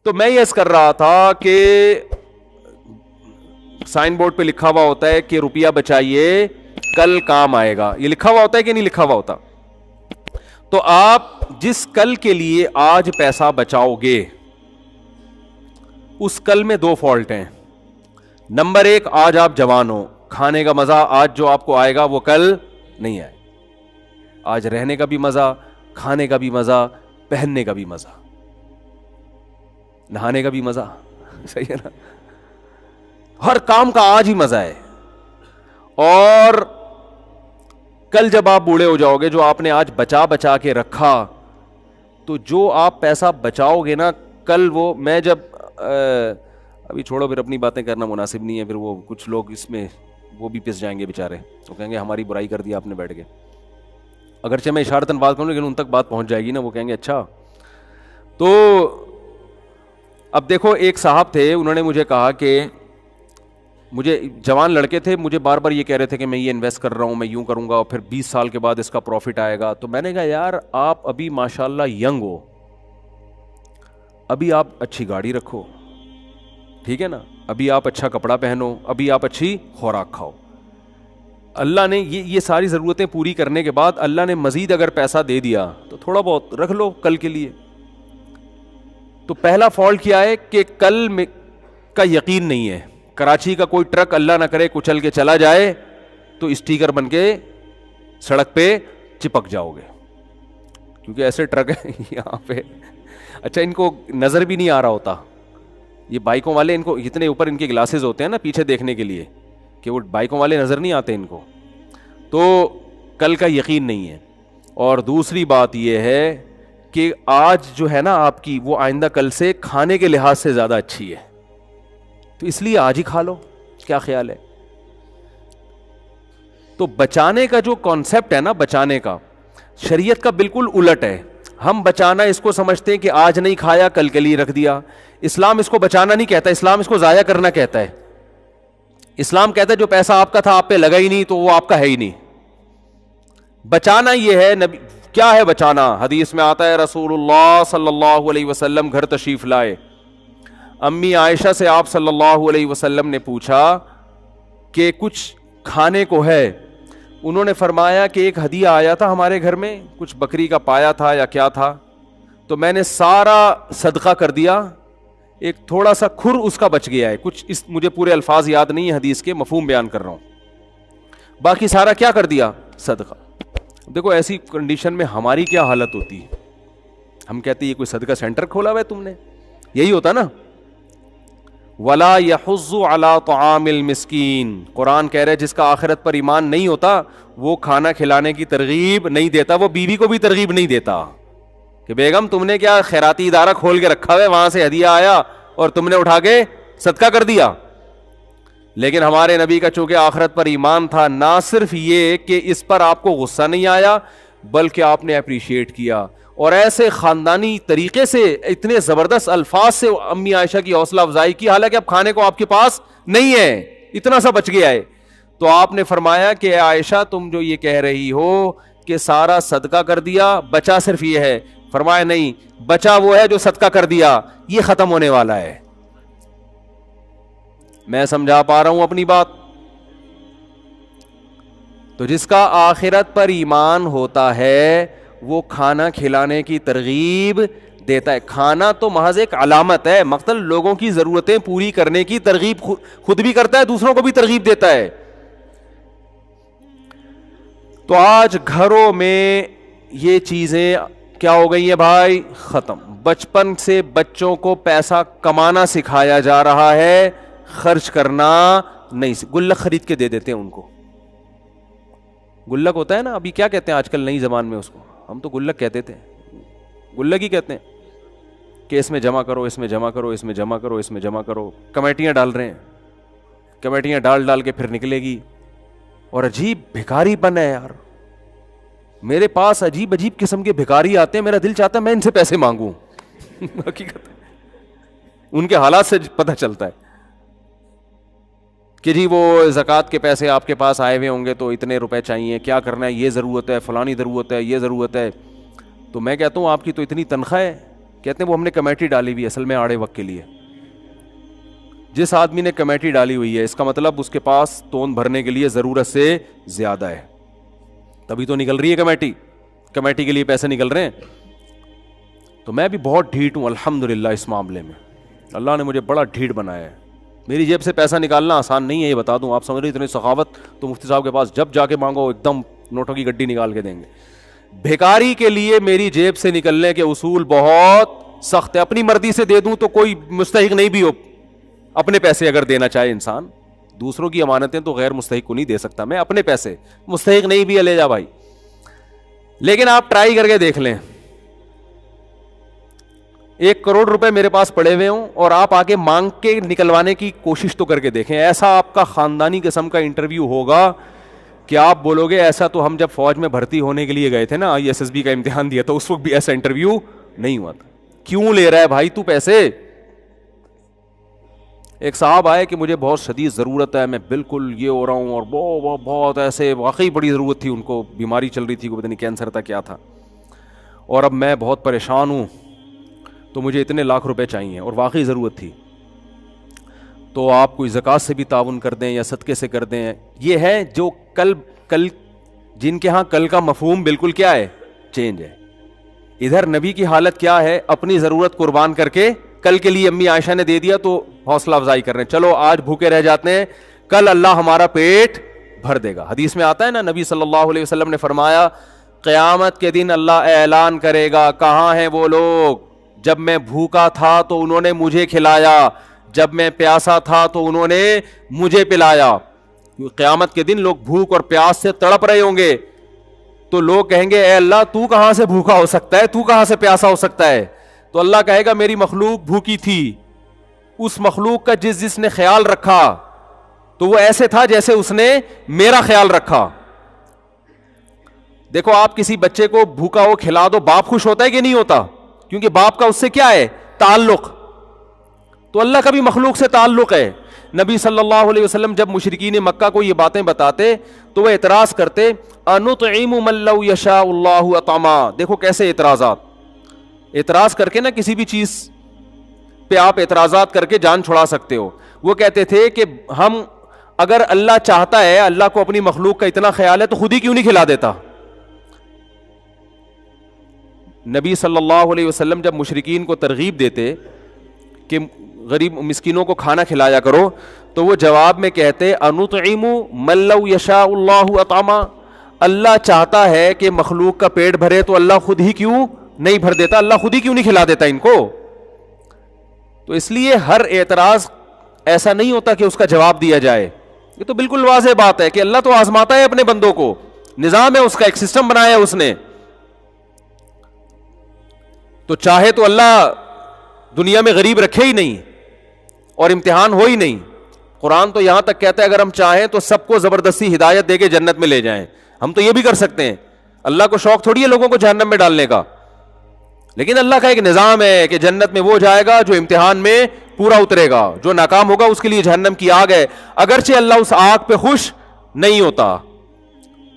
تو میں یہ کر رہا تھا کہ سائن بورڈ پہ لکھا ہوا ہوتا ہے کہ روپیہ بچائیے کل کام آئے گا, یہ لکھا ہوا ہوتا ہے کہ نہیں لکھا ہوا ہوتا؟ تو آپ جس کل کے لیے آج پیسہ بچاؤ گے اس کل میں دو فالٹ ہیں. نمبر ایک, آج آپ جوان ہو, کھانے کا مزہ آج جو آپ کو آئے گا وہ کل نہیں آئے. آج رہنے کا بھی مزہ, کھانے کا بھی مزہ, پہننے کا بھی مزہ, نہانے کا بھی مزہ, صحیح ہے نا, ہر کام کا آج ہی مزہ ہے. اور کل جب آپ بوڑھے ہو جاؤ گے, جو آپ نے آج بچا بچا کے رکھا, تو جو آپ پیسہ بچاؤ گے نا کل, وہ میں جب ابھی چھوڑو, پھر اپنی باتیں کرنا مناسب نہیں ہے, پھر وہ کچھ لوگ اس میں وہ بھی پس جائیں گے بیچارے, وہ کہیں گے ہماری برائی کر دی آپ نے بیٹھ کے. اگرچہ میں اشارتاً بات کروں لیکن ان تک بات پہنچ جائے گی نا, وہ کہیں گے اچھا. تو اب دیکھو, ایک صاحب تھے, انہوں نے مجھے کہا کہ مجھے جوان لڑکے تھے, مجھے بار بار یہ کہہ رہے تھے کہ میں یہ انویسٹ کر رہا ہوں, میں یوں کروں گا اور پھر 20 سال کے بعد اس کا پروفٹ آئے گا. تو میں نے کہا یار آپ ابھی ماشاءاللہ ینگ ہو, ابھی آپ اچھی گاڑی رکھو, ٹھیک ہے نا, ابھی آپ اچھا کپڑا پہنو, ابھی آپ اچھی خوراک کھاؤ. اللہ نے یہ ساری ضرورتیں پوری کرنے کے بعد اللہ نے مزید اگر پیسہ دے دیا تو تھوڑا بہت رکھ لو کل کے لیے. تو پہلا فالٹ کیا ہے کہ کل میں کا یقین نہیں ہے. کراچی کا کوئی ٹرک اللہ نہ کرے کچل کے چلا جائے تو اسٹیکر بن کے سڑک پہ چپک جاؤ گے, کیونکہ ایسے ٹرک ہیں یہاں پہ. اچھا, ان کو نظر بھی نہیں آ رہا ہوتا, یہ بائکوں والے, ان کو اتنے اوپر ان کے گلاسز ہوتے ہیں نا پیچھے دیکھنے کے لیے کہ وہ بائکوں والے نظر نہیں آتے ان کو. تو کل کا یقین نہیں ہے. اور دوسری بات یہ ہے کہ آج جو ہے نا آپ کی, وہ آئندہ کل سے کھانے کے لحاظ سے زیادہ اچھی ہے, تو اس لیے آج ہی کھا لو. کیا خیال ہے؟ تو بچانے کا جو کانسیپٹ ہے نا, بچانے کا, شریعت کا بالکل الٹ ہے. ہم بچانا اس کو سمجھتے ہیں کہ آج نہیں کھایا کل کے لیے رکھ دیا. اسلام اس کو بچانا نہیں کہتا, اسلام اس کو ضائع کرنا کہتا ہے. اسلام کہتا ہے جو پیسہ آپ کا تھا آپ پہ لگا ہی نہیں تو وہ آپ کا ہے ہی نہیں. بچانا یہ ہے, نبی کیا ہے بچانا؟ حدیث میں آتا ہے رسول اللہ صلی اللہ علیہ وسلم گھر تشریف لائے, امی عائشہ سے آپ صلی اللہ علیہ وسلم نے پوچھا کہ کچھ کھانے کو ہے؟ انہوں نے فرمایا کہ ایک ہدیہ آیا تھا ہمارے گھر میں, کچھ بکری کا پایا تھا یا کیا تھا, تو میں نے سارا صدقہ کر دیا, ایک تھوڑا سا کھر اس کا بچ گیا ہے, کچھ اس مجھے پورے الفاظ یاد نہیں ہے حدیث کے, مفہوم بیان کر رہا ہوں, باقی سارا کیا کر دیا؟ صدقہ. دیکھو ایسی کنڈیشن میں ہماری کیا حالت ہوتی ہے, ہم کہتے ہیں یہ کوئی صدقہ سینٹر کھولا ہوا ہے تم نے, یہی ہوتا نا. وَلَا يَحُضُّ عَلَىٰ طَعَامِ الْمِسْكِينِ, قرآن کہہ رہے ہے جس کا آخرت پر ایمان نہیں ہوتا وہ کھانا کھلانے کی ترغیب نہیں دیتا, وہ بیوی کو بھی ترغیب نہیں دیتا کہ بیگم تم نے کیا خیراتی ادارہ کھول کے رکھا ہے, وہاں سے ہدیہ آیا اور تم نے اٹھا کے صدقہ کر دیا. لیکن ہمارے نبی کا چونکہ آخرت پر ایمان تھا, نہ صرف یہ کہ اس پر آپ کو غصہ نہیں آیا بلکہ آپ نے اپریشیٹ کیا, اور ایسے خاندانی طریقے سے اتنے زبردست الفاظ سے امی عائشہ کی حوصلہ افزائی کی, حالانکہ اب کھانے کو آپ کے پاس نہیں ہے, اتنا سا بچ گیا ہے. تو آپ نے فرمایا کہ اے عائشہ تم جو یہ کہہ رہی ہو کہ سارا صدقہ کر دیا, بچا صرف یہ ہے. فرمایا نہیں, بچا وہ ہے جو صدقہ کر دیا, یہ ختم ہونے والا ہے. میں سمجھا پا رہا ہوں اپنی بات؟ تو جس کا آخرت پر ایمان ہوتا ہے وہ کھانا کھلانے کی ترغیب دیتا ہے. کھانا تو محض ایک علامت ہے, مقصد لوگوں کی ضرورتیں پوری کرنے کی ترغیب خود بھی کرتا ہے, دوسروں کو بھی ترغیب دیتا ہے. تو آج گھروں میں یہ چیزیں کیا ہو گئی ہیں بھائی؟ ختم. بچپن سے بچوں کو پیسہ کمانا سکھایا جا رہا ہے, خرچ کرنا نہیں. گلک خرید کے دے دیتے ہیں ان کو. گلک ہوتا ہے نا, ابھی کیا کہتے ہیں آج کل نئی زبان میں اس کو, ہم تو گلک کہتے تھے, گلک ہی کہتے ہیں کہ اس میں جمع کرو, اس میں جمع کرو, اس میں جمع کرو, اس میں جمع کرو. کمیٹیاں ڈال رہے ہیں, کمیٹیاں ڈال کے پھر نکلے گی. اور عجیب بھکاری پن ہے یار, میرے پاس عجیب قسم کے بھکاری آتے ہیں, میرا دل چاہتا ہے میں ان سے پیسے مانگوں. حقیقت ان کے حالات سے پتہ چلتا ہے کہ جی وہ زکوٰۃ کے پیسے آپ کے پاس آئے ہوئے ہوں گے تو اتنے روپے چاہیے, کیا کرنا ہے, یہ ضرورت ہے, فلانی ضرورت ہے, یہ ضرورت ہے. تو میں کہتا ہوں آپ کی تو اتنی تنخواہ ہے کہتے ہیں وہ ہم نے کمیٹی ڈالی ہوئی اصل میں آڑے وقت کے لیے. جس آدمی نے کمیٹی ڈالی ہوئی ہے اس کا مطلب اس کے پاس توند بھرنے کے لیے ضرورت سے زیادہ ہے, تبھی تو نکل رہی ہے کمیٹی, کمیٹی کے لیے پیسے نکل رہے ہیں. تو میں بھی بہت ڈھیٹ ہوں الحمدللہ اس معاملے میں, اللہ نے مجھے بڑا ڈھیٹ بنایا ہے. میری جیب سے پیسہ نکالنا آسان نہیں ہے, یہ بتا دوں. آپ سمجھ رہے اتنی سخاوت تو مفتی صاحب کے پاس جب جا کے مانگو ایک دم نوٹوں کی گڈی نکال کے دیں گے. بھیکاری کے لیے میری جیب سے نکلنے کے اصول بہت سخت ہے. اپنی مرضی سے دے دوں تو کوئی مستحق نہیں بھی ہو, اپنے پیسے اگر دینا چاہے انسان, دوسروں کی امانتیں تو غیر مستحق کو نہیں دے سکتا میں, اپنے پیسے مستحق نہیں بھی لے جا بھائی. لیکن آپ ٹرائی کر کے دیکھ لیں, 1 کروڑ روپے میرے پاس پڑے ہوئے ہوں اور آپ آگے مانگ کے نکلوانے کی کوشش تو کر کے دیکھیں. ایسا آپ کا خاندانی قسم کا انٹرویو ہوگا کہ آپ بولو گے ایسا تو ہم جب فوج میں بھرتی ہونے کے لیے گئے تھے نا, ISSB کا امتحان دیا تو اس وقت بھی ایسا انٹرویو نہیں ہوا تھا. کیوں لے رہا ہے بھائی تو پیسے؟ ایک صاحب آئے کہ مجھے بہت شدید ضرورت ہے, میں بالکل یہ ہو رہا ہوں, اور بہت ایسے واقعی بڑی ضرورت تھی ان کو, بیماری چل رہی تھی, کوئی پتہ نہیں کینسر تھا کیا تھا, اور اب میں بہت پریشان ہوں تو مجھے اتنے لاکھ روپے چاہیے اور واقعی ضرورت تھی. تو آپ کوئی زکوٰۃ سے بھی تعاون کر دیں یا صدقے سے کر دیں. یہ ہے جو کل جن کے ہاں کل کا مفہوم بالکل کیا ہے, چینج ہے. ادھر نبی کی حالت کیا ہے, اپنی ضرورت قربان کر کے کل کے لیے امی عائشہ نے دے دیا تو حوصلہ افزائی کر رہے ہیں, چلو آج بھوکے رہ جاتے ہیں, کل اللہ ہمارا پیٹ بھر دے گا. حدیث میں آتا ہے نا, نبی صلی اللہ علیہ وسلم نے فرمایا قیامت کے دن اللہ اعلان کرے گا, کہاں ہیں وہ لوگ جب میں بھوکا تھا تو انہوں نے مجھے کھلایا, جب میں پیاسا تھا تو انہوں نے مجھے پلایا. قیامت کے دن لوگ بھوک اور پیاس سے تڑپ رہے ہوں گے تو لوگ کہیں گے اے اللہ تو کہاں سے بھوکا ہو سکتا ہے, تو کہاں سے پیاسا ہو سکتا ہے؟ تو اللہ کہے گا میری مخلوق بھوکی تھی, اس مخلوق کا جس نے خیال رکھا تو وہ ایسے تھا جیسے اس نے میرا خیال رکھا. دیکھو آپ کسی بچے کو بھوکا ہو کھلا دو, باپ خوش ہوتا ہے کہ نہیں ہوتا؟ کیونکہ باپ کا اس سے کیا ہے, تعلق. تو اللہ کا بھی مخلوق سے تعلق ہے. نبی صلی اللہ علیہ وسلم جب مشرکین مکہ کو یہ باتیں بتاتے تو وہ اعتراض کرتے, انطعم من لو یشاء اللہ اطعما. دیکھو کیسے اعتراض کر کے نا کسی بھی چیز پہ آپ اعتراضات کر کے جان چھڑا سکتے ہو. وہ کہتے تھے کہ ہم اگر اللہ چاہتا ہے, اللہ کو اپنی مخلوق کا اتنا خیال ہے تو خود ہی کیوں نہیں کھلا دیتا. نبی صلی اللہ علیہ وسلم جب مشرکین کو ترغیب دیتے کہ غریب مسکینوں کو کھانا کھلایا کرو تو وہ جواب میں کہتے انطعم من لو یشاء اللہ اطعما. اللہ چاہتا ہے کہ مخلوق کا پیٹ بھرے تو اللہ خود ہی کیوں نہیں بھر دیتا, اللہ خود ہی کیوں نہیں کھلا دیتا ان کو. تو اس لیے ہر اعتراض ایسا نہیں ہوتا کہ اس کا جواب دیا جائے. یہ تو بالکل واضح بات ہے کہ اللہ تو آزماتا ہے اپنے بندوں کو, نظام ہے اس کا, ایک سسٹم بنایا ہے اس نے. تو چاہے تو اللہ دنیا میں غریب رکھے ہی نہیں اور امتحان ہو ہی نہیں. قرآن تو یہاں تک کہتا ہے اگر ہم چاہیں تو سب کو زبردستی ہدایت دے کے جنت میں لے جائیں. ہم تو یہ بھی کر سکتے ہیں, اللہ کو شوق تھوڑی ہے لوگوں کو جہنم میں ڈالنے کا. لیکن اللہ کا ایک نظام ہے کہ جنت میں وہ جائے گا جو امتحان میں پورا اترے گا, جو ناکام ہوگا اس کے لیے جہنم کی آگ ہے, اگرچہ اللہ اس آگ پہ خوش نہیں ہوتا.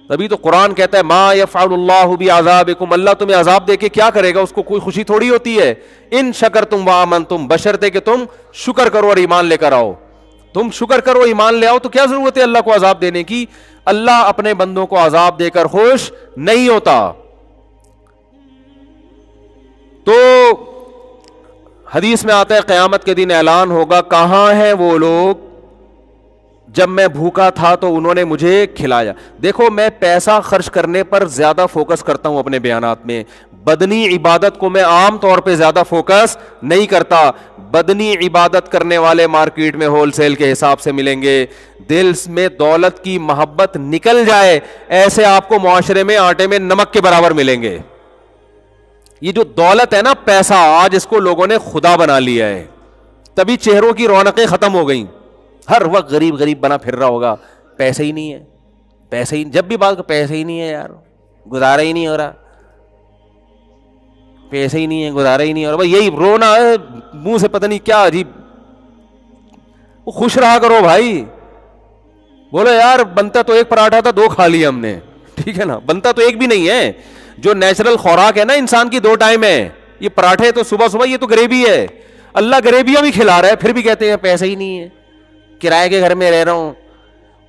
تبھی تو قرآن کہتا ہے ما یفعل اللہ بعذابکم, اللہ تمہیں عذاب دے کے کیا کرے گا, اس کو کوئی خوشی تھوڑی ہوتی ہے. ان شکرتم وآمنتم, بشرطے کہ تم شکر کرو اور ایمان لے کر آؤ. تم شکر کرو ایمان لے آؤ تو کیا ضرورت ہے اللہ کو عذاب دینے کی. اللہ اپنے بندوں کو عذاب دے کر خوش نہیں ہوتا. تو حدیث میں آتا ہے قیامت کے دن اعلان ہوگا کہاں ہیں وہ لوگ جب میں بھوکا تھا تو انہوں نے مجھے کھلایا. دیکھو میں پیسہ خرچ کرنے پر زیادہ فوکس کرتا ہوں اپنے بیانات میں, بدنی عبادت کو میں عام طور پہ زیادہ فوکس نہیں کرتا. بدنی عبادت کرنے والے مارکیٹ میں ہول سیل کے حساب سے ملیں گے. دل میں دولت کی محبت نکل جائے ایسے آپ کو معاشرے میں آٹے میں نمک کے برابر ملیں گے. یہ جو دولت ہے نا, پیسہ, آج اس کو لوگوں نے خدا بنا لیا ہے, تبھی چہروں کی رونقیں ختم ہو گئیں. ہر وقت غریب غریب بنا پھر رہا ہوگا, پیسے ہی نہیں ہے, پیسے ہی, جب بھی بات پیسے ہی نہیں ہے یار, گزارا ہی نہیں ہو رہا, پیسے ہی نہیں ہے, گزارا ہی نہیں ہو رہا. بھائی یہی رونا ہے منہ سے, پتہ نہیں کیا عجیب. خوش رہا کرو بھائی, بولو یار بنتا تو ایک پراٹھا تھا 2 کھا لیا ہم نے, ٹھیک ہے نا, بنتا تو ایک بھی نہیں ہے. جو نیچرل خوراک ہے نا انسان کی 2 ٹائم ہے, یہ پراٹھے تو صبح صبح، یہ تو گریوی ہے، اللہ گریویاں بھی کھلا رہا ہے، پھر بھی کہتے ہیں پیسے ہی نہیں ہے، کرائے کے گھر میں رہ رہا ہوں،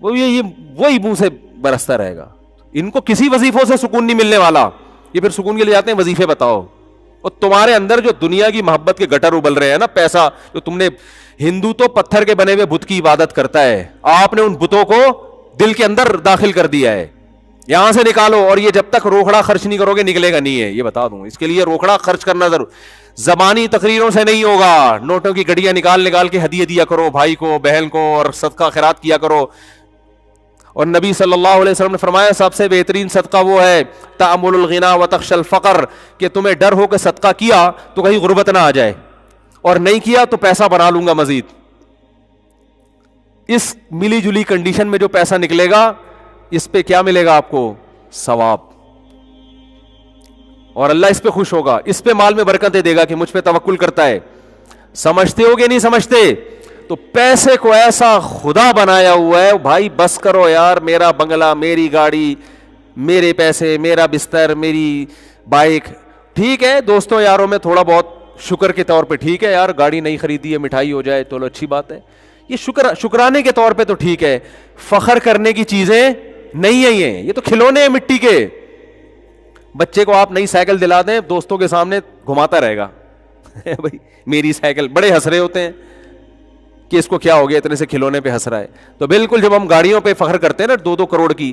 وہی منہ سے برستا رہے گا. ان کو کسی وظیفوں سے سکون نہیں ملنے والا. یہ پھر سکون کے لیے جاتے ہیں وظیفے بتاؤ. اور تمہارے اندر جو دنیا کی محبت کے گٹر ابل رہے ہیں نا، پیسہ جو تم نے، ہندو تو پتھر کے بنے ہوئے بت کی عبادت کرتا ہے، آپ نے ان بتوں کو دل کے اندر داخل کر دیا ہے. یہاں سے نکالو، اور یہ جب تک روکڑا خرچ نہیں کرو گے نکلے گا نہیں ہے، یہ بتا دوں. اس کے لیے روکڑا خرچ کرنا ضرور، زبانی تقریروں سے نہیں ہوگا. نوٹوں کی گڈیاں نکال کے ہدیہ دیا کرو بھائی کو بہن کو، اور صدقہ خیرات کیا کرو. اور نبی صلی اللہ علیہ وسلم نے فرمایا سب سے بہترین صدقہ وہ ہے تأمل الغنا وتخشى الفقر، کہ تمہیں ڈر ہو کہ صدقہ کیا تو کہیں غربت نہ آ جائے، اور نہیں کیا تو پیسہ بنا لوں گا مزید. اس ملی جلی کنڈیشن میں جو پیسہ نکلے گا، اس پہ کیا ملے گا آپ کو؟ ثواب. اور اللہ اس پہ خوش ہوگا، اس پہ مال میں برکتیں دے گا کہ مجھ پہ توکل کرتا ہے. سمجھتے ہو گے نہیں سمجھتے؟ تو پیسے کو ایسا خدا بنایا ہوا ہے بھائی، بس کرو یار، میرا بنگلہ، میری گاڑی، میرے پیسے، میرا بستر، میری بائک. ٹھیک ہے دوستوں یاروں میں تھوڑا بہت شکر کے طور پہ ٹھیک ہے یار، گاڑی نہیں خریدی ہے، مٹھائی ہو جائے چلو اچھی بات ہے، یہ شکرانے کے طور پہ تو ٹھیک ہے. فخر کرنے کی چیزیں نہیں ہیں یہ تو کھلونے ہیں مٹی کے. بچے کو آپ نئی سائیکل دلا دیں، دوستوں کے سامنے گھماتا رہے گا بھائی میری سائیکل، بڑے ہنس رہے ہوتے ہیں کہ اس کو کیا ہو گیا اتنے سے کھلونے پہ ہنس رہا ہے. تو بالکل جب ہم گاڑیوں پہ فخر کرتے ہیں نا 2-2 کروڑ کی،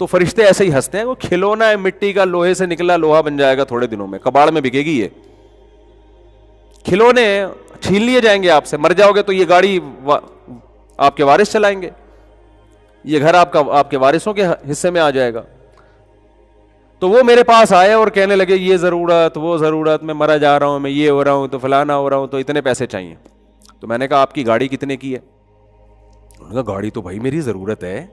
تو فرشتے ایسے ہی ہنستے ہیں، وہ کھلونا ہے مٹی کا، لوہے سے نکلا لوہا بن جائے گا تھوڑے دنوں میں، کباڑ میں بکے گی. یہ کھلونے چھین لیے جائیں گے آپ سے، مر جاؤ گے تو یہ گاڑی آپ کے وارث چلائیں گے، یہ گھر آپ کے وارثوں کے حصے میں آ جائے گا. تو وہ میرے پاس آئے اور کہنے لگے یہ ضرورت وہ ضرورت، میں مرا جا رہا ہوں، میں یہ ہو رہا ہوں، تو فلانا ہو رہا ہوں، تو اتنے پیسے چاہیے. تو میں نے کہا آپ کی گاڑی کتنے کی ہے؟ انہوں نے کہا گاڑی تو بھائی میری ضرورت ہے.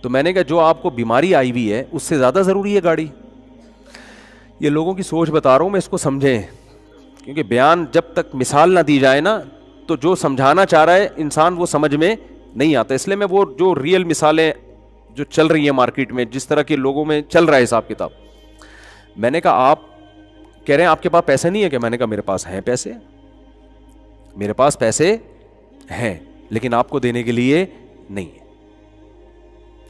تو میں نے کہا جو آپ کو بیماری آئی ہوئی ہے اس سے زیادہ ضروری ہے گاڑی. یہ لوگوں کی سوچ بتا رہا ہوں میں، اس کو سمجھیں، کیونکہ بیان جب تک مثال نہ دی جائے نا تو جو سمجھانا چاہ رہا ہے انسان وہ سمجھ میں نہیں آتا. اس لیے میں وہ جو ریئل مثالیں جو چل رہی ہیں مارکیٹ میں، جس طرح کے لوگوں میں چل رہا ہے حساب کتاب، میں نے کہا آپ کہہ رہے ہیں آپ کے پاس پیسے نہیں ہے کہ؟ میں نے کہا میرے پاس ہیں پیسے، میرے پاس پیسے ہیں، لیکن آپ کو دینے کے لیے نہیں ہے.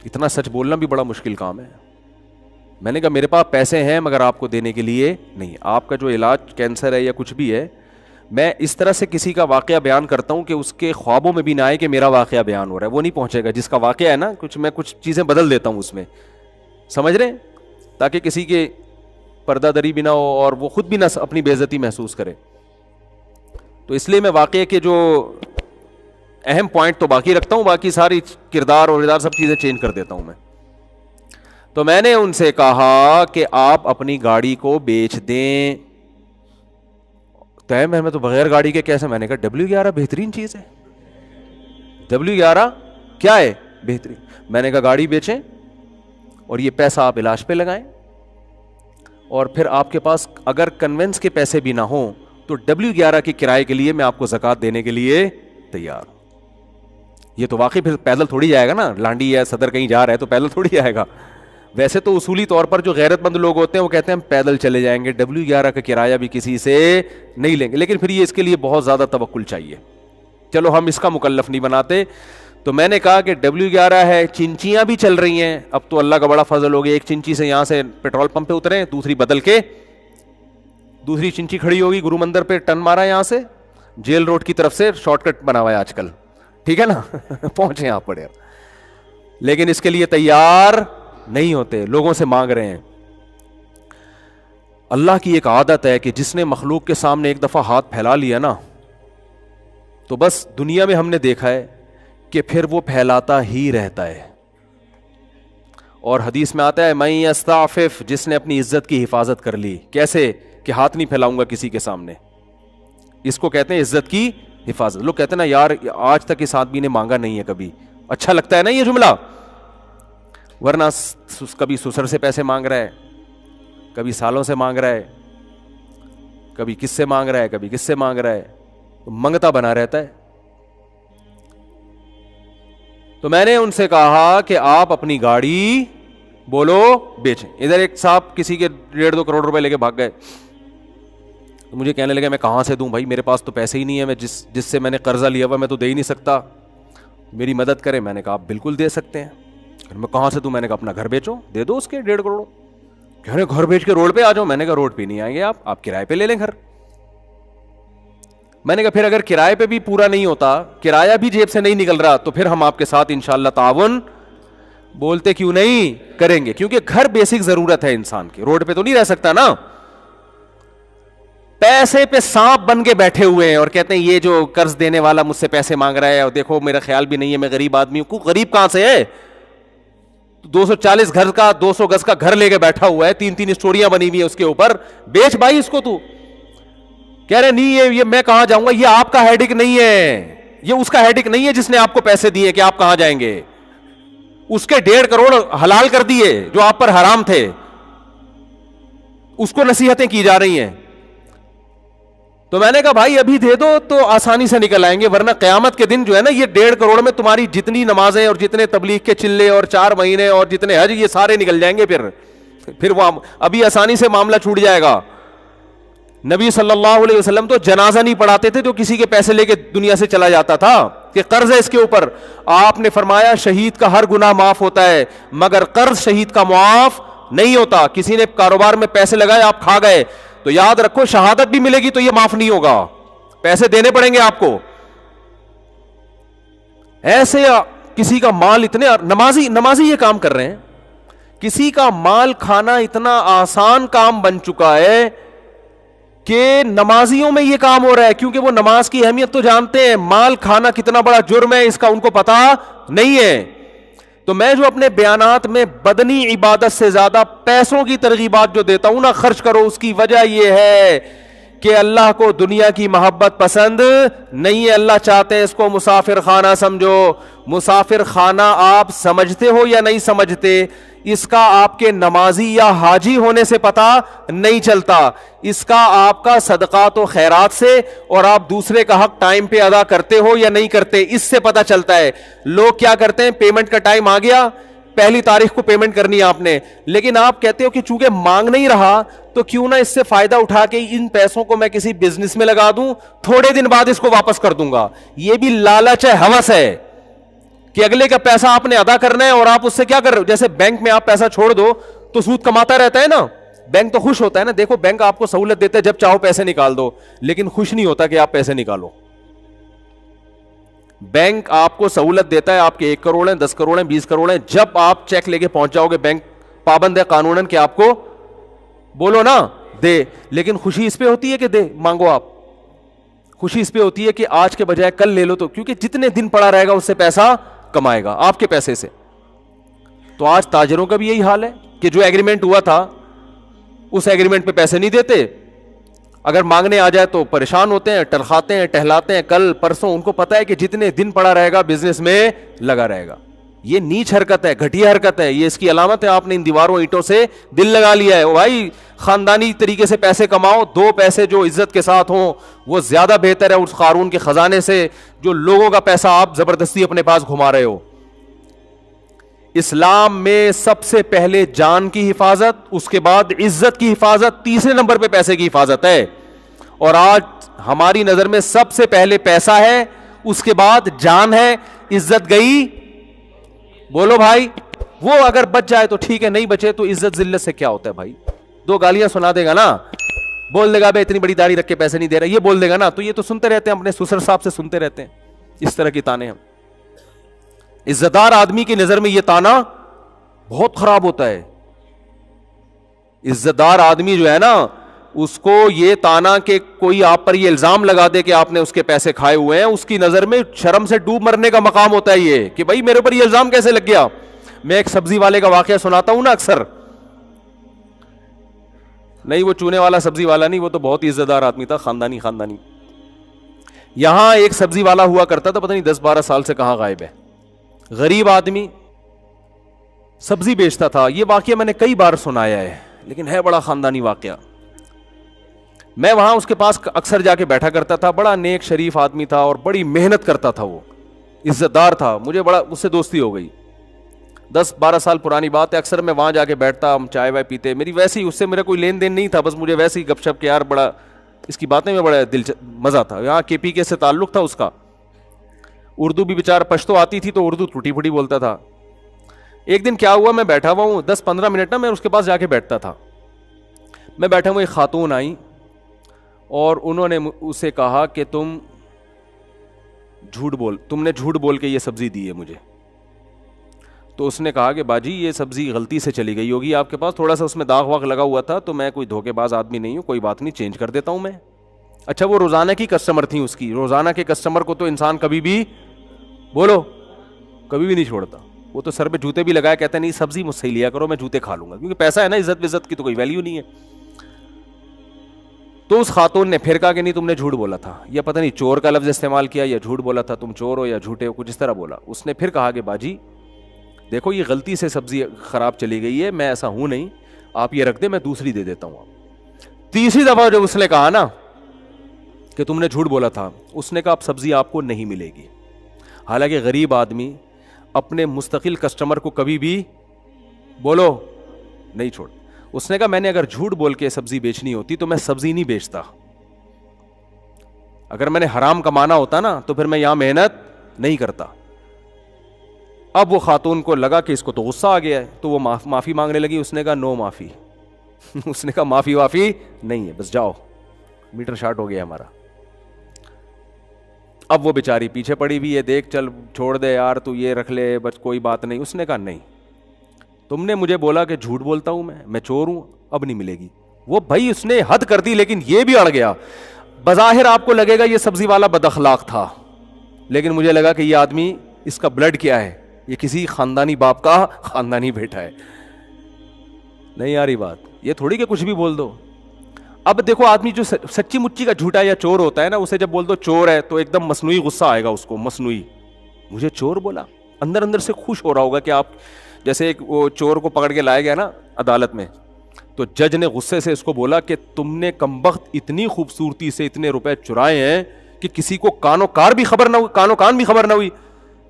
اتنا سچ بولنا بھی بڑا مشکل کام ہے. میں نے کہا میرے پاس پیسے ہیں مگر آپ کو دینے کے لیے نہیں. آپ کا جو علاج کینسر ہے یا کچھ بھی ہے، میں اس طرح سے کسی کا واقعہ بیان کرتا ہوں کہ اس کے خوابوں میں بھی نہ آئے کہ میرا واقعہ بیان ہو رہا ہے، وہ نہیں پہنچے گا. جس کا واقعہ ہے نا میں کچھ چیزیں بدل دیتا ہوں اس میں، سمجھ رہے ہیں، تاکہ کسی کے پردہ دری بھی نہ ہو اور وہ خود بھی نہ اپنی بے عزتی محسوس کرے. تو اس لیے میں واقعے کے جو اہم پوائنٹ تو باقی رکھتا ہوں، باقی ساری کردار اور ادار سب چیزیں چینج کر دیتا ہوں میں. تو میں نے ان سے کہا کہ آپ اپنی گاڑی کو بیچ دیں. میں تو بغیر گاڑی کے کیسے؟ میں نے کہا W11 بہترین چیز ہے. W11 کیا ہے؟ بہترین. میں نے کہا گاڑی بیچیں اور یہ پیسہ آپ علاج پہ لگائیں، اور پھر آپ کے پاس اگر کنوینس کے پیسے بھی نہ ہوں تو W11 کے کرائے کے لیے میں آپ کو زکوٰۃ دینے کے لیے تیار ہوں. یہ تو واقعی پھر پیدل تھوڑی جائے گا نا، لانڈی یا صدر کہیں جا رہا ہے تو پیدل تھوڑی جائے گا. ویسے تو اصولی طور پر جو غیرت مند لوگ ہوتے ہیں وہ کہتے ہیں ہم پیدل چلے جائیں گے، W11 کا کرایہ بھی کسی سے نہیں لیں گے، لیکن پھر یہ اس کے لیے بہت زیادہ توکل چاہیے. چلو ہم اس کا مکلف نہیں بناتے. تو میں نے کہا کہ W11 ہے، چنچیاں بھی چل رہی ہیں. اب تو اللہ کا بڑا فضل ہو گیا، ایک چنچی سے یہاں سے پیٹرول پمپ پہ اترے، دوسری بدل کے دوسری چنچی کھڑی ہوگی گرو مندر پہ، ٹن مارا یہاں سے جیل روڈ کی طرف سے، شارٹ کٹ بنا ہوا ہے آج کل، ٹھیک ہے نا پہنچے آپ پڑے. لیکن اس کے لیے تیار نہیں ہوتے، لوگوں سے مانگ رہے ہیں. اللہ کی ایک عادت ہے کہ جس نے مخلوق کے سامنے ایک دفعہ ہاتھ پھیلا لیا نا تو بس دنیا میں ہم نے دیکھا ہے کہ پھر وہ پھیلاتا ہی رہتا ہے. اور حدیث میں آتا ہے من یستعفف، جس نے اپنی عزت کی حفاظت کر لی. کیسے؟ کہ ہاتھ نہیں پھیلاؤں گا کسی کے سامنے. اس کو کہتے ہیں عزت کی حفاظت. لوگ کہتے ہیں نا یار آج تک اس آدمی نے مانگا نہیں ہے کبھی. اچھا لگتا ہے نا یہ جملہ، ورنہ کبھی سسر سے پیسے مانگ رہا ہے، کبھی سالوں سے مانگ رہا ہے، کبھی کس سے مانگ رہا ہے، کبھی کس سے مانگ رہا ہے، منگتا بنا رہتا ہے. تو میں نے ان سے کہا کہ آپ اپنی گاڑی بولو بیچیں. ادھر ایک صاحب کسی کے 1.5-2 کروڑ روپے لے کے بھاگ گئے, تو مجھے کہنے لگے میں کہاں سے دوں بھائی, میرے پاس تو پیسے ہی نہیں ہے, میں جس سے میں نے قرضہ لیا ہوا میں تو دے ہی نہیں سکتا, میری مدد کرے. میں نے کہا آپ بالکل دے سکتے ہیں. میں کہاں سے دوں؟ میں نے کہا اپنا گھر بیچو, دے دو اس کے 1.5 کروڑ. کہہ رہے گھر بیچ کے روڈ پہ آ جاؤ. میں نے کہا روڈ پہ نہیں آئیں گے آپ کرائے پہ لے لیں گھر. میں نے کہا پھر اگر کرائے پہ بھی پورا نہیں ہوتا, کرایہ بھی جیب سے نہیں نکل رہا, تو پھر ہم آپ کے ساتھ انشاءاللہ تعاون بولتے کیوں نہیں کریں گے, کیونکہ گھر بیسک ضرورت ہے انسان کی, روڈ پہ تو نہیں رہ سکتا نا. پیسے پہ سانپ بن کے بیٹھے ہوئے ہیں اور کہتے ہیں یہ جو قرض دینے والا مجھ سے پیسے مانگ رہا ہے, اور دیکھو میرا خیال بھی نہیں ہے, میں غریب آدمی ہوں. غریب کہاں سے ہے؟ 240 گھر کا 200 گز کا گھر لے کے بیٹھا ہوا ہے, 3 اسٹوریاں بنی ہوئی ہیں اس کے اوپر, بیچ بھائی اس کو. تو کہہ رہے نہیں یہ میں کہاں جاؤں گا, یہ آپ کا ہیڈک نہیں ہے, یہ اس کا ہیڈک نہیں ہے جس نے آپ کو پیسے دیے کہ آپ کہاں جائیں گے. اس کے 1.5 کروڑ حلال کر دیے جو آپ پر حرام تھے, اس کو نصیحتیں کی جا رہی ہیں. تو میں نے کہا بھائی ابھی دے دو تو آسانی سے نکل آئیں گے, ورنہ قیامت کے دن جو ہے نا یہ 1.5 کروڑ میں تمہاری جتنی نمازیں اور جتنے تبلیغ کے چلے اور 4 مہینے اور جتنے حج, یہ سارے نکل جائیں گے. پھر وہ ابھی آسانی سے معاملہ چھوٹ جائے گا. نبی صلی اللہ علیہ وسلم تو جنازہ نہیں پڑھاتے تھے جو کسی کے پیسے لے کے دنیا سے چلا جاتا تھا کہ قرض ہے اس کے اوپر. آپ نے فرمایا شہید کا ہر گناہ معاف ہوتا ہے مگر قرض شہید کا معاف نہیں ہوتا. کسی نے کاروبار میں پیسے لگائے, آپ کھا گئے, تو یاد رکھو شہادت بھی ملے گی تو یہ معاف نہیں ہوگا, پیسے دینے پڑیں گے آپ کو. ایسے کسی کا مال, اتنے نمازی یہ کام کر رہے ہیں, کسی کا مال کھانا اتنا آسان کام بن چکا ہے کہ نمازیوں میں یہ کام ہو رہا ہے, کیونکہ وہ نماز کی اہمیت تو جانتے ہیں, مال کھانا کتنا بڑا جرم ہے اس کا ان کو پتا نہیں ہے. تو میں جو اپنے بیانات میں بدنی عبادت سے زیادہ پیسوں کی ترغیبات جو دیتا ہوں نا, خرچ کرو, اس کی وجہ یہ ہے کہ اللہ کو دنیا کی محبت پسند نہیں ہے. اللہ چاہتے ہیں اس کو مسافر خانہ سمجھو. مسافر خانہ آپ سمجھتے ہو یا نہیں سمجھتے, اس کا آپ کے نمازی یا حاجی ہونے سے پتا نہیں چلتا, اس کا آپ کا صدقات و خیرات سے اور آپ دوسرے کا حق ٹائم پہ ادا کرتے ہو یا نہیں کرتے, اس سے پتا چلتا ہے. لوگ کیا کرتے ہیں, پیمنٹ کا ٹائم آ گیا, 1 تاریخ کو پیمنٹ کرنی ہے آپ نے, لیکن آپ کہتے ہو کہ چونکہ مانگ نہیں رہا تو کیوں نہ اس سے فائدہ اٹھا کے ان پیسوں کو میں کسی بزنس میں لگا دوں, تھوڑے دن بعد اس کو واپس کر دوں گا. یہ بھی لالچ ہے, ہوس ہے کہ اگلے کا پیسہ آپ نے ادا کرنا ہے اور آپ اس سے کیا کر رہے ہو. جیسے بینک میں آپ پیسہ چھوڑ دو تو سود کماتا رہتا ہے نا, بینک تو خوش ہوتا ہے نا. دیکھو بینک آپ کو سہولت دیتا ہے جب چاہو پیسے نکال دو, لیکن خوش نہیں ہوتا کہ آپ پیسے نکالو. بینک آپ کو سہولت دیتا ہے, آپ کے 1 کروڑ ہیں, 10 کروڑ ہیں, 20 کروڑ ہیں, جب آپ چیک لے کے پہنچ جاؤ گے بینک پابند ہے قانوناً کہ آپ کو بولو نا دے, لیکن خوشی اس پہ ہوتی ہے کہ دے مانگو آپ, خوشی اس پہ ہوتی ہے کہ آج کے بجائے کل لے لو, تو کیونکہ جتنے دن پڑا رہے گا اس سے پیسہ کمائے گا آپ کے پیسے سے. تو آج تاجروں کا بھی یہی حال ہے کہ جو ایگریمنٹ ہوا تھا اس ایگریمنٹ پہ پیسے نہیں دیتے, اگر مانگنے آ جائے تو پریشان ہوتے ہیں, ٹرخاتے ہیں, ٹہلاتے ہیں, کل پرسوں, ان کو پتا ہے کہ جتنے دن پڑا رہے گا بزنس میں لگا رہے گا. یہ نیچ حرکت ہے, گھٹیا حرکت ہے, یہ اس کی علامت ہے آپ نے ان دیواروں اینٹوں سے دل لگا لیا ہے. بھائی خاندانی طریقے سے پیسے کماؤ, 2 پیسے جو عزت کے ساتھ ہوں وہ زیادہ بہتر ہے اس قارون کے خزانے سے جو لوگوں کا پیسہ آپ زبردستی اپنے پاس گھما رہے ہو. اسلام میں سب سے پہلے جان کی حفاظت, اس کے بعد عزت کی حفاظت, تیسرے نمبر پہ پیسے کی حفاظت ہے. اور آج ہماری نظر میں سب سے پہلے پیسہ ہے, اس کے بعد جان ہے, عزت گئی. بولو بھائی, وہ اگر بچ جائے تو ٹھیک ہے, نہیں بچے تو عزت ذلت سے کیا ہوتا ہے بھائی. 2 گالیاں سنا دے گا نا, بول دے گا بھائی اتنی بڑی داڑھی رکھ کے پیسے نہیں دے رہا, یہ بول دے گا نا, تو یہ تو سنتے رہتے ہیں, اپنے سسر صاحب سے سنتے رہتے ہیں اس طرح کی تانے. ہم عزت دار آدمی کی نظر میں یہ تانا بہت خراب ہوتا ہے. عزت دار آدمی جو ہے نا, اس کو یہ تانا کہ کوئی آپ پر یہ الزام لگا دے کہ آپ نے اس کے پیسے کھائے ہوئے ہیں, اس کی نظر میں شرم سے ڈوب مرنے کا مقام ہوتا ہے یہ کہ بھائی میرے اوپر یہ الزام کیسے لگ گیا. میں ایک سبزی والے کا واقعہ سناتا ہوں نا اکثر, نہیں وہ چونے والا سبزی والا نہیں, وہ تو بہت ہی عزت دار آدمی تھا, خاندانی. یہاں ایک سبزی والا ہوا کرتا تھا, پتہ نہیں 10-12 سال سے کہاں غائب ہے, غریب آدمی سبزی بیچتا تھا. یہ واقعہ میں نے کئی بار سنایا ہے لیکن ہے بڑا خاندانی واقعہ. میں وہاں اس کے پاس اکثر جا کے بیٹھا کرتا تھا, بڑا نیک شریف آدمی تھا اور بڑی محنت کرتا تھا, وہ عزت دار تھا, مجھے بڑا اس سے دوستی ہو گئی. 10-12 سال پرانی بات ہے. اکثر میں وہاں جا کے بیٹھتا, ہم چائے وائے پیتے. میری ویسے ہی اس سے میرا کوئی لین دین نہیں تھا, بس مجھے ویسے ہی گپ شپ کے یار بڑا اس کی باتیں میں بڑا مزہ تھا. یہاں کے پی کے سے تعلق تھا اس کا. اردو بھی بیچارہ پشتو آتی تھی تو اردو ٹوٹی پھوٹی بولتا تھا. ایک دن کیا ہوا, میں بیٹھا ہوا ہوں 10-15 منٹ نا, میں اس کے پاس جا کے بیٹھتا تھا. میں بیٹھا ہوں, ایک خاتون آئی اور انہوں نے اسے کہا کہ تم نے جھوٹ بول کے یہ سبزی دی ہے مجھے. تو اس نے کہا کہ باجی یہ سبزی غلطی سے چلی گئی ہوگی آپ کے پاس, تھوڑا سا اس میں داغ واغ لگا ہوا تھا, تو میں کوئی دھوکے باز آدمی نہیں ہوں, کوئی بات نہیں, چینج کر دیتا ہوں میں. اچھا وہ روزانہ کی کسٹمر تھیں اس کی. روزانہ کے کسٹمر کو تو انسان کبھی بھی بولو کبھی بھی نہیں چھوڑتا. وہ تو سر پہ جوتے بھی لگایا, کہتا نہیں سبزی مجھ سے ہی لیا کرو, میں جوتے کھا لوں گا, کیونکہ پیسہ ہے نا, عزت وزت کی تو کوئی ویلیو نہیں ہے. تو اس خاتون نے پھر کہا کہ نہیں تم نے جھوٹ بولا تھا, یا پتہ نہیں چور کا لفظ استعمال کیا یا جھوٹ بولا تھا, تم چور ہو یا جھوٹے ہو, کچھ اس طرح بولا. اس نے پھر کہا کہ باجی دیکھو یہ غلطی سے سبزی خراب چلی گئی ہے, میں ایسا ہوں نہیں, آپ یہ رکھ دیں, میں دوسری دے دیتا ہوں. تیسری دفعہ جب اس نے کہا نا کہ تم نے جھوٹ بولا تھا, اس نے کہا اب سبزی آپ کو نہیں ملے گی. حالانکہ غریب آدمی اپنے مستقل کسٹمر کو کبھی بھی بولو نہیں چھوڑ. اس نے کہا میں نے اگر جھوٹ بول کے سبزی بیچنی ہوتی تو میں سبزی نہیں بیچتا, اگر میں نے حرام کمانا ہوتا نا تو پھر میں یہاں محنت نہیں کرتا. اب وہ خاتون کو لگا کہ اس کو تو غصہ آ گیا ہے, تو وہ معافی مانگنے لگی. اس نے کہا نو معافی. اس نے کہا معافی وافی نہیں ہے, بس جاؤ, میٹر شارٹ ہو گیا ہمارا. اب وہ بیچاری پیچھے پڑی ہوئی ہے, دیکھ چل چھوڑ دے یار, تو یہ رکھ لے بس کوئی بات نہیں. اس نے کہا نہیں, تم نے مجھے بولا کہ جھوٹ بولتا ہوں میں چور ہوں, اب نہیں ملے گی. وہ بھائی اس نے حد کر دی, لیکن یہ بھی اڑ گیا. بظاہر آپ کو لگے گا یہ سبزی والا بد اخلاق تھا, لیکن مجھے لگا کہ یہ آدمی اس کا بلڈ کیا ہے, یہ کسی خاندانی باپ کا خاندانی بیٹا ہے. نہیں آ رہی بات, یہ تھوڑی کہ کچھ بھی بول دو. اب دیکھو آدمی جو سچی مچی کا جھوٹا یا چور ہوتا ہے نا, اسے جب بول دو چور ہے تو ایک دم مصنوعی غصہ آئے گا اس کو, مصنوعی, مجھے چور بولا. اندر اندر سے خوش ہو رہا ہوگا کہ آپ جیسے ایک وہ چور کو پکڑ کے لایا گیا نا عدالت میں, تو جج نے غصے سے اس کو بولا کہ تم نے کمبخت اتنی خوبصورتی سے اتنے روپے چرائے ہیں کہ کسی کو کان و کان بھی خبر نہ ہوئی.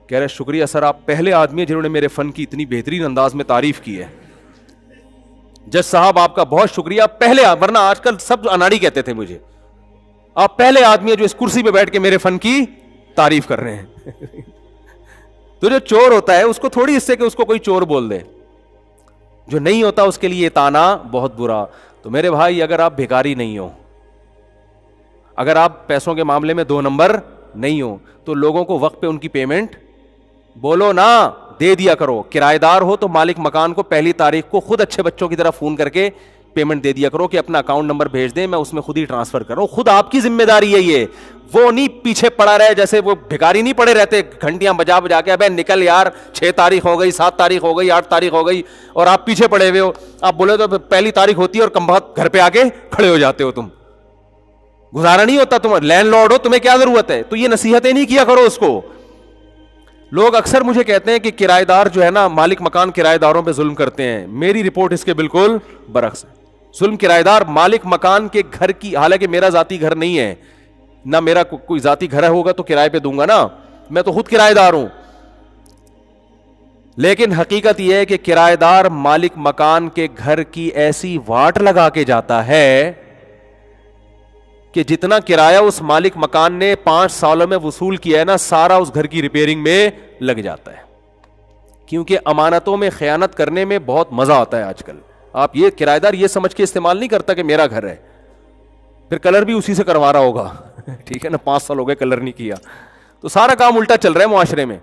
کہہ رہے شکریہ سر, آپ پہلے آدمی ہیں جنہوں نے میرے فن کی اتنی بہترین انداز میں تعریف کی ہے. جج صاحب آپ کا بہت شکریہ, پہلے, ورنہ آج کل سب اناڑی کہتے تھے مجھے, آپ پہلے آدمی ہیں جو اس کرسی پہ بیٹھ کے میرے فن کی تعریف کر رہے ہیں. تو جو چور ہوتا ہے اس کو تھوڑی اس سے کہ اس کو کوئی چور بول دے, جو نہیں ہوتا اس کے لیے تانا بہت برا. تو میرے بھائی اگر آپ بھکاری نہیں ہو, اگر آپ پیسوں کے معاملے میں 2 نمبر نہیں ہو, تو لوگوں کو وقت پہ ان کی پیمنٹ بولو نا دے دیا کرو. کرایہ دار ہو تو مالک مکان کو 1 تاریخ کو خود اچھے بچوں کی طرح فون کر کے پیمنٹ دے دیا کرو کہ اپنا اکاؤنٹ نمبر بھیج دیں, میں اس میں خود ہی ٹرانسفر کروں. خود آپ کی ذمہ داری ہے یہ, وہ نہیں پیچھے پڑا رہے جیسے وہ بھکاری نہیں پڑے رہتے گھنٹیاں بجا بجا کے, ابے نکل یار 6 تاریخ ہو گئی, 7 تاریخ ہو گئی, 8 تاریخ ہو گئی, اور آپ پیچھے پڑے ہوئے ہو. آپ بولے تو 1 تاریخ ہوتی ہے اور کم بخت گھر پہ آ کے کھڑے ہو جاتے ہو. تم گزارا نہیں ہوتا, تم لینڈ لارڈ ہو, تمہیں کیا ضرورت ہے. تو یہ نصیحتیں نہیں کیا کرو اس کو. لوگ اکثر مجھے کہتے ہیں کہ کرایہ دار جو ہے نا, مالک مکان کرایہ داروں پہ ظلم کرتے ہیں. میری رپورٹ اس کے بالکل برعکس ہے. ظلم کرایہ دار مالک مکان کے گھر کی, حالانکہ میرا ذاتی گھر نہیں ہے, نہ میرا کوئی ذاتی گھر ہوگا تو کرائے پہ دوں گا نا, میں تو خود کرایہ دار ہوں. لیکن حقیقت یہ ہے کہ کرایہ دار مالک مکان کے گھر کی ایسی واٹ لگا کے جاتا ہے کہ جتنا کرایہ اس مالک مکان نے 5 سالوں میں وصول کیا ہے نا, سارا اس گھر کی ریپیئرنگ میں لگ جاتا ہے. کیونکہ امانتوں میں خیانت کرنے میں بہت مزہ آتا ہے آج کل. آپ یہ کرایہ دار یہ سمجھ کے استعمال نہیں کرتا کہ میرا گھر ہے, پھر کلر بھی اسی سے کروا رہا ہوگا. ٹھیک ہے نا, 5 سال ہو گئے کلر نہیں کیا, تو سارا کام الٹا چل رہا ہے معاشرے میں.